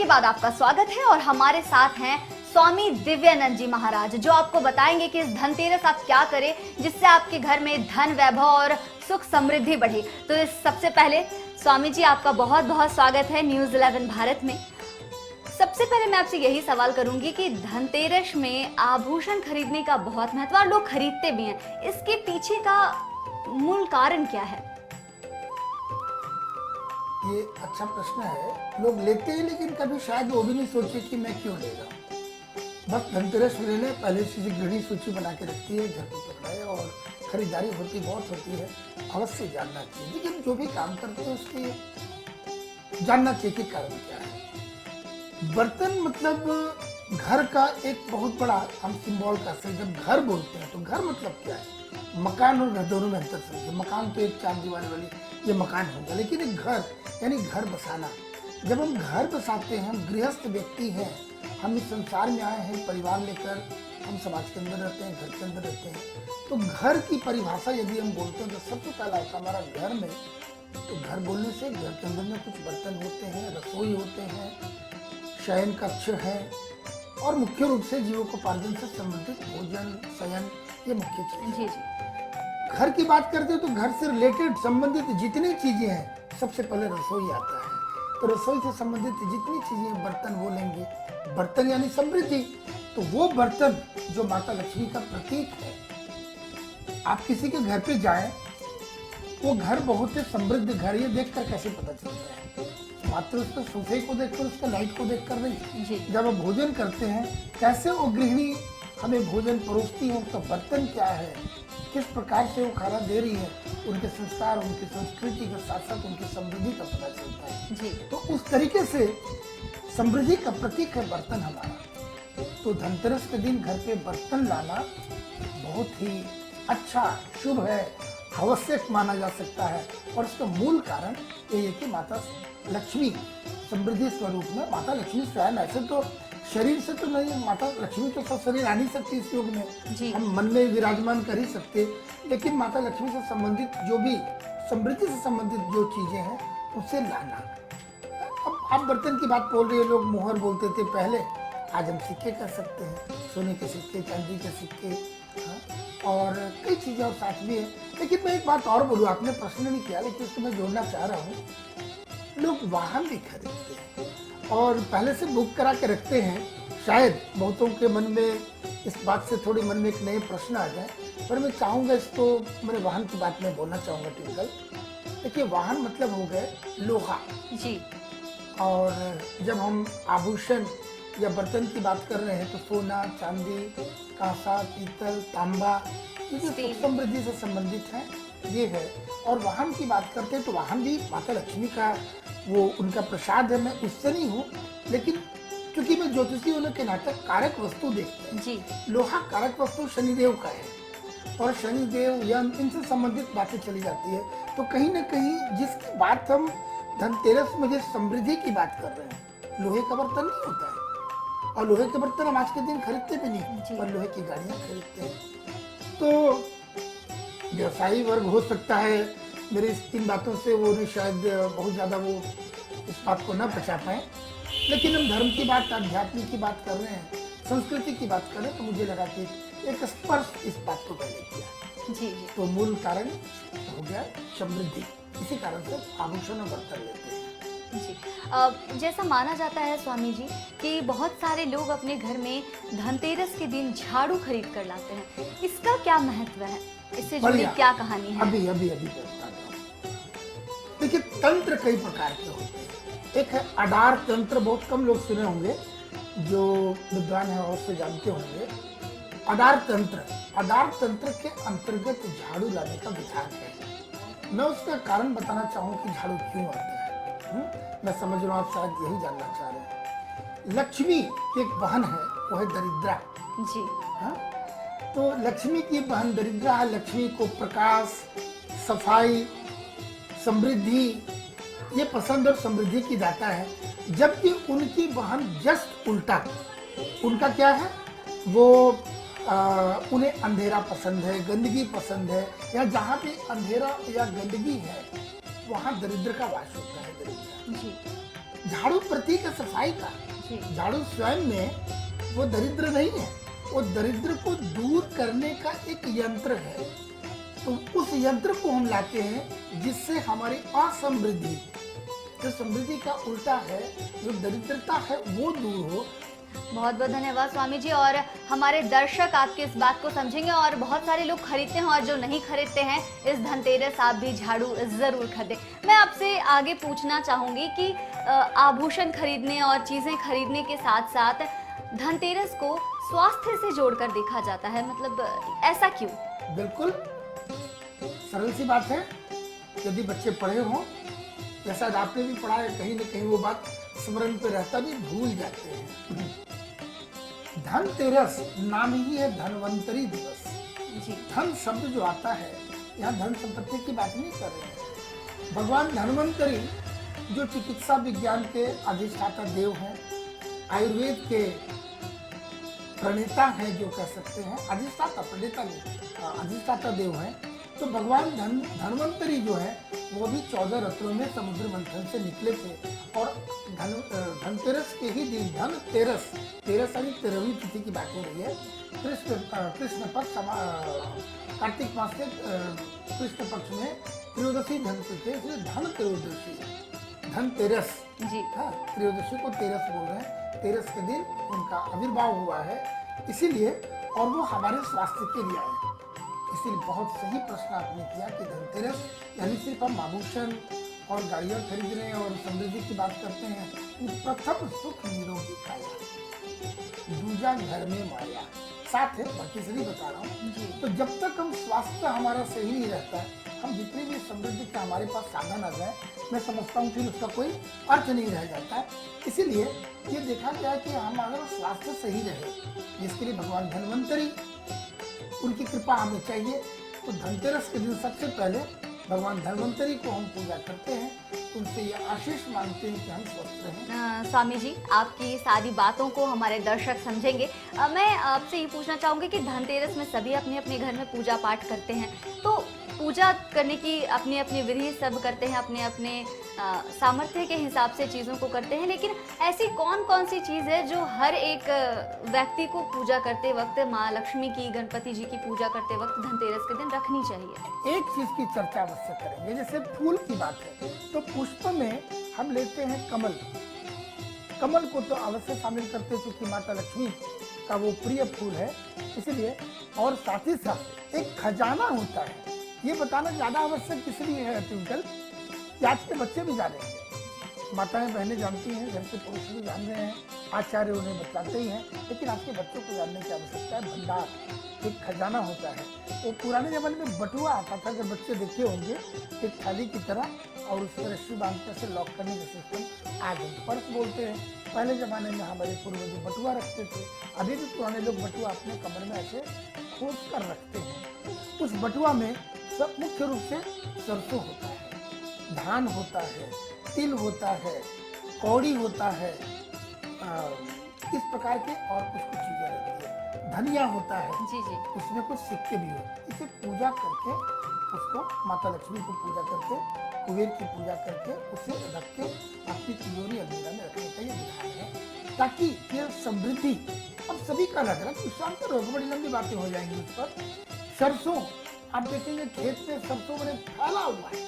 बाद आपका स्वागत है और हमारे साथ हैं स्वामी दिव्यानंद जी महाराज, जो आपको बताएंगे कि इस धनतेरस आप क्या करें जिससे आपके घर में धन वैभव और सुख समृद्धि बढ़े। तो इस सबसे पहले स्वामी जी आपका बहुत बहुत स्वागत है न्यूज़ 11 भारत में। सबसे पहले मैं आपसे यही सवाल करूंगी कि धनतेरस में आभूषण खरीदने का बहुत महत्व और लोग खरीदते भी हैं, इसके पीछे का मूल कारण क्या है? ये अच्छा प्रश्न है। लोग लेते हैं लेकिन कभी शायद वो भी नहीं सोचे कि मैं क्यों ले रहा हूँ। बस धनतेरस में लेने पहले से गृहिणी सूची बना के रखती है, घर पे पकड़ाए और खरीदारी होती बहुत होती है। अवश्य जानना चाहिए, लेकिन जो भी काम करते हैं उसके जानना चाहिए कि कारण क्या है। बर्तन मतलब घर का एक बहुत बड़ा हम सिंबल का से जब घर बोलते हैं तो घर मतलब क्या है? मकान और घर दोनों में अंतर समझिए। मकान तो एक चार दीवार वाली ये मकान होगा, लेकिन एक घर यानी घर बसाना। जब हम घर बसाते हैं, हम गृहस्थ व्यक्ति हैं, हम इस संसार में आए हैं परिवार लेकर, हम समाज के अंदर रहते हैं, घर के अंदर रहते हैं। तो घर की परिभाषा यदि हम बोलते हैं तो सबसे पहला होता हमारा घर में। तो घर बोलने से घर के अंदर में कुछ बर्तन होते हैं, रसोई होते हैं, शयन कक्ष है और मुख्य रूप से जीवकोपार्जन से संबंधित भोजन शयन ये मुख्य चीज है। जी। घर की बात करते हैं तो घर से रिलेटेड संबंधित जितनी चीजें हैं सबसे पहले रसोई आता है। तो रसोई से संबंधित जितनी चीजें बर्तन वो लेंगे, बर्तन यानी समृद्धि। तो वो बर्तन जो माता लक्ष्मी का प्रतीक है, आप किसी के घर पे जाएं, वो घर बहुत ही समृद्ध घर, ये देखकर कैसे पता चलता है? मात्र उसके सोफे को देखकर, उसके लाइट को देखकर नहीं। जब आप भोजन करते हैं कैसे वो गृहिणी हमें भोजन परोसती है, उसका बर्तन क्या है, किस प्रकार से वो खाना दे रही है, उनके संस्कार उनकी संस्कृति के साथ साथ उनकी समृद्धि का पता चलता है जी। तो उस तरीके से समृद्धि का प्रतीक है बर्तन हमारा। तो धनतेरस के दिन घर पे बर्तन लाना बहुत ही अच्छा शुभ है, आवश्यक माना जा सकता है। और इसका मूल कारण ये है कि माता लक्ष्मी समृद्धि स्वरूप में, माता लक्ष्मी स्वयं ऐसे तो शरीर से तो नहीं, माता लक्ष्मी तो सब शरीर आ नहीं सकती इस युग में, हम मन में विराजमान कर ही सकते, लेकिन माता लक्ष्मी से संबंधित जो भी समृद्धि से संबंधित जो चीजें हैं उसे लाना। अब आप बर्तन की बात बोल रहे हैं, लोग मोहर बोलते थे पहले, आज हम सिक्के कर सकते हैं, सोने के सिक्के, चांदी के सिक्के, हाँ, और कई चीजें और साथ भी है। लेकिन मैं एक बात और बोलूँ, आपने प्रश्न नहीं किया लेकिन उसको मैं जोड़ना चाह रहा हूँ। लोग वाहन भी खरीदते हैं और पहले से बुक करा के रखते हैं। शायद बहुतों के मन में इस बात से थोड़ी मन में एक नए प्रश्न आ जाए, पर मैं चाहूँगा इसको, मेरे वाहन की बात में बोलना चाहूँगा ट्विंकल। देखिए, वाहन मतलब हो गए लोहा जी। और जब हम आभूषण या बर्तन की बात कर रहे हैं तो सोना, चांदी, कांसा, पीतल, तांबा, ये जो सुख समृद्धि से संबंधित है ये है। और वाहन की बात करते हैं तो वाहन भी माता लक्ष्मी का वो उनका प्रसाद है। मैं उससे नहीं हूँ, लेकिन क्योंकि मैं ज्योतिषी होने के नाते कारक वस्तु देखते हैं जी। लोहा कारक वस्तु शनिदेव का है और शनिदेव यम इनसे संबंधित बातें चली जाती है। तो कहीं ना कहीं जिसकी बात हम धनतेरस में जिस समृद्धि की बात कर रहे हैं, लोहे का बर्तन नहीं होता है और लोहे के बर्तन हम आज के दिन खरीदते भी नहीं, पर लोहे की गाड़ियाँ खरीदते हैं। तो व्यवसायी वर्ग हो सकता है मेरी इन बातों से वो नहीं, शायद बहुत ज़्यादा वो इस बात को न बचा पाए, लेकिन हम धर्म की बात, आध्यात्म की बात कर रहे हैं, संस्कृति की बात कर रहे हैं, तो मुझे लगा कि एक स्पर्श इस बात को पहले किया। जी। तो मूल कारण हो गया समृद्धि, इसी कारण से आभूषण और बर्तन लेते हैं। जी। जैसा माना जाता है स्वामी जी कि बहुत सारे लोग अपने घर में धनतेरस के दिन झाड़ू खरीद कर लाते हैं, इसका क्या महत्व है, इससे जुड़ी क्या कहानी है? अभी बताता हूं। देखिए, तंत्र कई प्रकार के होते हैं। एक है अडार तंत्र, बहुत कम लोग सुने होंगे, जो विद्वान है और से जानते होंगे। अडार तंत्र के अंतर्गत झाड़ू लाने का विधान है। मैं उसका कारण बताना चाहूँ कि झाड़ू क्यों आता है। मैं समझ रहा हूँ आप शायद यही जानना चाह रहे हैं। लक्ष्मी की एक बहन है, वो है दरिद्रा जी। हाँ? तो लक्ष्मी की बहन दरिद्रा है। लक्ष्मी को प्रकाश, सफाई, समृद्धि ये पसंद और समृद्धि की दाता है, जबकि उनकी बहन जस्ट उल्टा। उनका क्या है, वो उन्हें अंधेरा पसंद है, गंदगी पसंद है, या जहाँ पे अंधेरा या गंदगी है वहाँ दरिद्र का वास होता है। दरिद्र झाड़ू प्रतीक है सफाई का। जी झाड़ू स्वयं में वो दरिद्र नहीं है, वो दरिद्र को दूर करने का एक यंत्र है। तो उस यंत्र को हम लाते हैं जिससे हमारी असमृद्धि, जो समृद्धि का उल्टा है, जो दरिद्रता है, वो दूर हो। बहुत बहुत धन्यवाद स्वामी जी। और हमारे दर्शक आपकी इस बात को समझेंगे और बहुत सारे लोग खरीदते हैं और जो नहीं खरीदते हैं इस धनतेरस आप भी झाड़ू जरूर खरीदें। मैं आपसे आगे पूछना चाहूंगी कि आभूषण खरीदने और चीजें खरीदने के साथ साथ धनतेरस को स्वास्थ्य से जोड़कर देखा जाता है, मतलब ऐसा क्यों? बिल्कुल सरल सी बात है। यदि बच्चे पढ़े हों, जैसा आपने भी पढ़ा है, कहीं न कहीं वो बात स्मरण पे रहता भी, भूल जाते हैं। धनतेरस नाम ही है धनवंतरी दिवस। जी धन शब्द जो आता है, यहाँ धन संपत्ति की बात नहीं कर रहे हैं। भगवान धनवंतरी जो चिकित्सा विज्ञान के अधिष्ठाता देव हैं, आयुर्वेद के प्रणेता हैं, जो कह सकते हैं, अधिष्ठाता प्रणेता नहीं, अधिष्ठाता देव हैं। तो भगवान धनवंतरी जो है वो भी 14 रत्नों में समुद्र मंथन से निकले थे और धनतेरस के ही दिन, धनतेरस, तेरस यानी 13वीं तिथि की बात हो रही है। कृष्ण पक्ष, कार्तिक मास के कृष्ण पक्ष में त्रयोदशी धनतेरस, इसलिए धन त्रयोदशी, धनतेरस जी हाँ, त्रयोदशी को तेरस बोल रहे हैं। तेरस के दिन उनका आविर्भाव हुआ है, इसीलिए, और वो हमारे स्वास्थ्य के लिए आए। इसीलिए बहुत सही प्रश्न आपने किया कि धनतेरस यानी सिर्फ हम आभूषण और गाड़ियाँ खरीद रहे हैं और समृद्धि की बात करते हैं। प्रथम सुख निरोगी काया, दूजा घर में माया, साथ है, बाकी से नहीं बता रहा हूँ। जी तो जब तक हम स्वास्थ्य हमारा सही नहीं रहता है, हम जितनी भी समृद्धि के हमारे पास साधन आ जाए, मैं समझता हूँ फिर उसका कोई अर्थ नहीं रह जाता है। इसीलिए ये देखा गया कि हम अगर स्वास्थ्य सही रहे, जिसके लिए भगवान धनवंतरी, उनकी कृपा हमें चाहिए। तो धनतेरस के दिन सबसे पहले भगवान धनवंतरी को हम पूजा करते हैं, उनसे ये आशीष मांगते हैं कि हम स्वस्थ रहें। स्वामी जी, आपकी सारी बातों को हमारे दर्शक समझेंगे। मैं आपसे ये पूछना चाहूँगी कि धनतेरस में सभी अपने अपने घर में पूजा पाठ करते हैं, तो पूजा करने की अपनी अपनी विधि सब करते हैं, अपने अपने सामर्थ्य के हिसाब से चीज़ों को करते हैं, लेकिन ऐसी कौन कौन सी चीज़ है जो हर एक व्यक्ति को पूजा करते वक्त, माँ लक्ष्मी की, गणपति जी की पूजा करते वक्त धनतेरस के दिन रखनी चाहिए? एक चीज की चर्चा अवश्य करेंगे, जैसे फूल की बात है तो पुष्प में हम लेते हैं कमल। कमल को तो अवश्य शामिल करते हैं क्योंकि माता लक्ष्मी का वो प्रिय फूल है, इसलिए। और साथ ही साथ एक खजाना होता है, ये बताना ज्यादा आवश्यक इसलिए है ट्विंकल, आज के बच्चे भी जाने हैं, माताएं बहनें जानती हैं, घर के पुरुष भी जान रहे हैं, आचार्य उन्हें बताते ही हैं, लेकिन आज के बच्चों को जानने की आवश्यकता है। भंडार, एक खजाना होता है। वो पुराने जमाने में बटुआ आता था, जब बच्चे देखे होंगे, एक थाली की तरह, और उस पर रस्सी बांधकर से लॉक करने का सिस्टम आज हम पर्स बोलते हैं। पहले जमाने में हमारे पूर्वज बटुआ रखते थे, अभी भी पुराने लोग बटुआ अपने कमर में ऐसे खोद कर रखते हैं। उस बटुआ में सब मुख्य रूप से सरसों होता है, धान होता है, तिल होता है, कौड़ी होता है, इस प्रकार के और कुछ कुछ चीजें रहती है, धनिया होता है, जी जी, उसमें कुछ सिक्के भी होते हैं। इसे पूजा करके, उसको माता लक्ष्मी को पूजा करके, कुबेर की पूजा करके, उसे रख के अपनी तिजोरी अलमीरा में रखने का ये विधान है, ताकि ये समृद्धि। अब सभी का अलग अलग विश्राम तो बड़ी लंबी बातें हो जाएंगी उस पर। सरसों, आप देखेंगे खेत में सरसों मैंने फैला हुआ है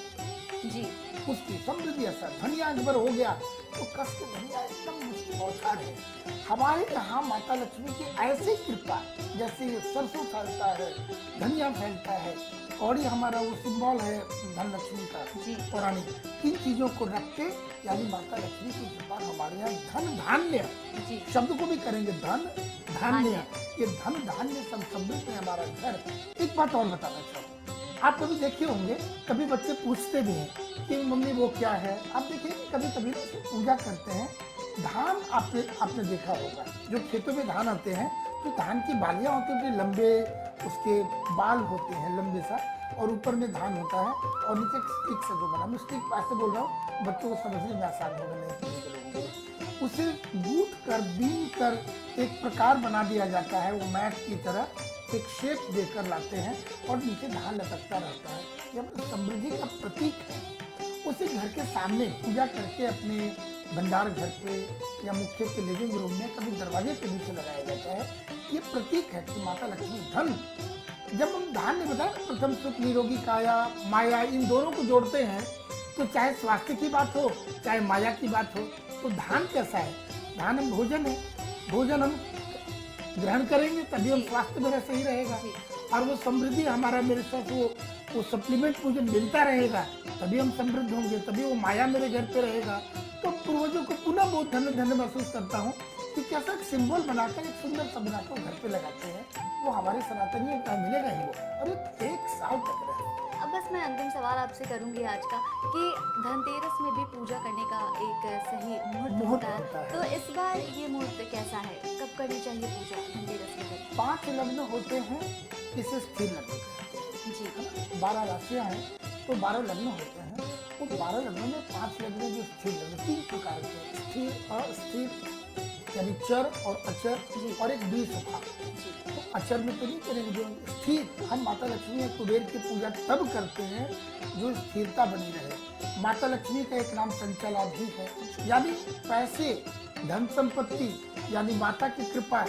जी, उसकी समृद्धि असर। धनिया अगर हो गया तो कस के धनिया एकदम उसकी बौछार है। हमारे यहाँ माता लक्ष्मी की ऐसी कृपा, जैसे सरसों फैलता है, धनिया फैलता है, कौड़ी हमारा वो सिंबल है धन लक्ष्मी का जी। पौराणिक, इन चीजों को रख के, यानी माता लक्ष्मी की कृपा हमारे यहाँ धन धान्य, जी शब्द को भी करेंगे धन धान्य, ये धन धान्य सब समृद्ध है हमारा घर। एक बात और बताना चाहूँ, आप कभी देखे होंगे, कभी बच्चे पूछते भी हैं कि मम्मी वो क्या है। आप देखिए कभी कभी पूजा करते हैं, धान आपने देखा होगा, जो खेतों में धान आते हैं तो धान की बालियां होती हैं, लंबे उसके बाल होते हैं लंबे सा, और ऊपर में धान होता है और नीचे एक स्टिक से जो बना, मैं स्टिक ऐसे बोल रहा हूँ, बच्चों को समझने में आसान होगा नहीं, उसे गूंथ कर, बीन कर एक प्रकार बना दिया जाता है, वो मैट की तरह एक शेप देकर लाते हैं और नीचे धान लटकता रहता है। जब समृद्धि का प्रतीक है, उसे घर के सामने पूजा करके अपने भंडार घर पे या मुख्य के लिविंग रूम में, कभी दरवाजे के नीचे लगाया जाता है। ये प्रतीक है कि माता लक्ष्मी धन, जब हम धान ने बताया प्रथम सुख निरोगी काया माया, इन दोनों को जोड़ते हैं तो चाहे स्वास्थ्य की बात हो चाहे माया की बात हो, तो धान कैसा है? धान हम भोजन है, भोजन हम ग्रहण करेंगे तभी हम स्वास्थ्य मेरा सही रहेगा, और वो समृद्धि हमारा मेरे साथ वो सप्लीमेंट मुझे मिलता रहेगा तभी हम समृद्ध होंगे, तभी वो माया मेरे घर पे रहेगा। तो पूर्वजों को पुनः बहुत धन्य धन्य महसूस करता हूँ कि कैसा एक सिंबल बनाकर, एक सुंदर सा बनाकर घर पे लगाते हैं, वो हमारे सनातनियों का मिलेगा ही वो, और एक साल तक रहे। अब बस मैं अंतिम सवाल आपसे करूंगी आज का कि धनतेरस में भी पूजा करने का एक सही मुहूर्त होता है, तो इस बार ये मुहूर्त कैसा है, कब करनी चाहिए पूजा धनतेरस के दिन? 5 लग्न होते हैं, इसे स्थिर लग्न कहते हैं जी। 12 राशियां हैं तो 12 लग्न होते हैं, तो 12 लग्नों में 5 लग्न जो स्थिर लग्न, 3 प्रकार के, स्थिर, अस्थिर यानी चर और अचर, और एक द्विसुखा। तो अचर में तो नहीं करेंगे, जो स्थिर, हम माता लक्ष्मी या कुबेर की पूजा तब करते हैं जो स्थिरता बनी रहे। माता लक्ष्मी का एक नाम चंचलाधीश है, यानी पैसे धन संपत्ति यानी माता की कृपा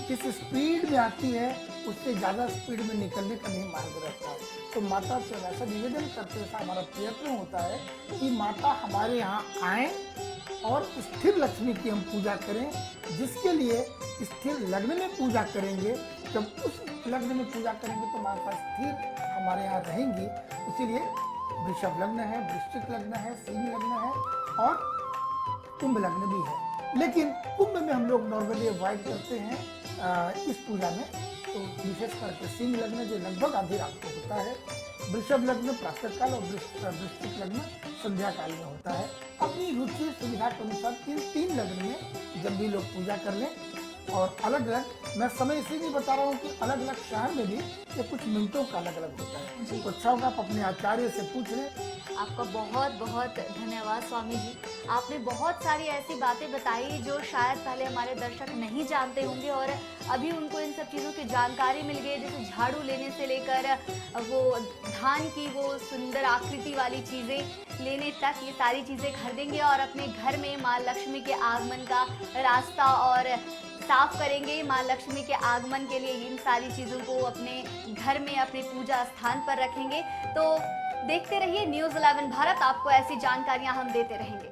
जिस स्पीड में आती है उससे ज्यादा स्पीड में निकलने का नहीं मार्ग रहता है। तो माता से वैसा निवेदन करते हुए हमारा प्रयत्न होता है कि माता हमारे यहाँ आए और स्थिर लक्ष्मी की हम पूजा करें, जिसके लिए स्थिर लग्न में पूजा करेंगे। जब उस लग्न में पूजा करेंगे तो माता स्थिर हमारे यहाँ रहेंगी। इसीलिए वृषभ लग्न है, वृश्चिक लग्न है, सिंह लग्न है और कुंभ लग्न भी है। लेकिन कुंभ में हम लोग नॉर्मली अवॉइड करते हैं इस पूजा में, तो विशेष करके सिंह लग्न जो लगभग आधी रात को होता है, वृषभ लग्न प्रातःकाल और वृश्चिक लग्न संध्या काल में होता है। अपनी रुचि सुविधा के अनुसार इन 3 लग्न में जब भी लोग पूजा कर लें, और अलग अलग, मैं समय इसलिए नहीं बता रहा हूँ कि अलग अलग शहर में भी ये कुछ मिनटों का अलग अलग होता है, तो अच्छा होगा आप अपने आचार्य से पूछ लें। आपका बहुत बहुत धन्यवाद स्वामी जी, आपने बहुत सारी ऐसी बातें बताई जो शायद पहले हमारे दर्शक नहीं जानते होंगे और अभी उनको इन सब चीज़ों की जानकारी मिल गई, जैसे झाड़ू लेने से लेकर वो धान की वो सुंदर आकृति वाली चीज़ें लेने तक, ये सारी चीज़ें खरीदेंगे और अपने घर में माँ लक्ष्मी के आगमन का रास्ता और साफ करेंगे। माँ लक्ष्मी के आगमन के लिए इन सारी चीज़ों को अपने घर में अपने पूजा स्थान पर रखेंगे। तो देखते रहिए न्यूज़ 11 भारत, आपको ऐसी जानकारियां हम देते रहेंगे।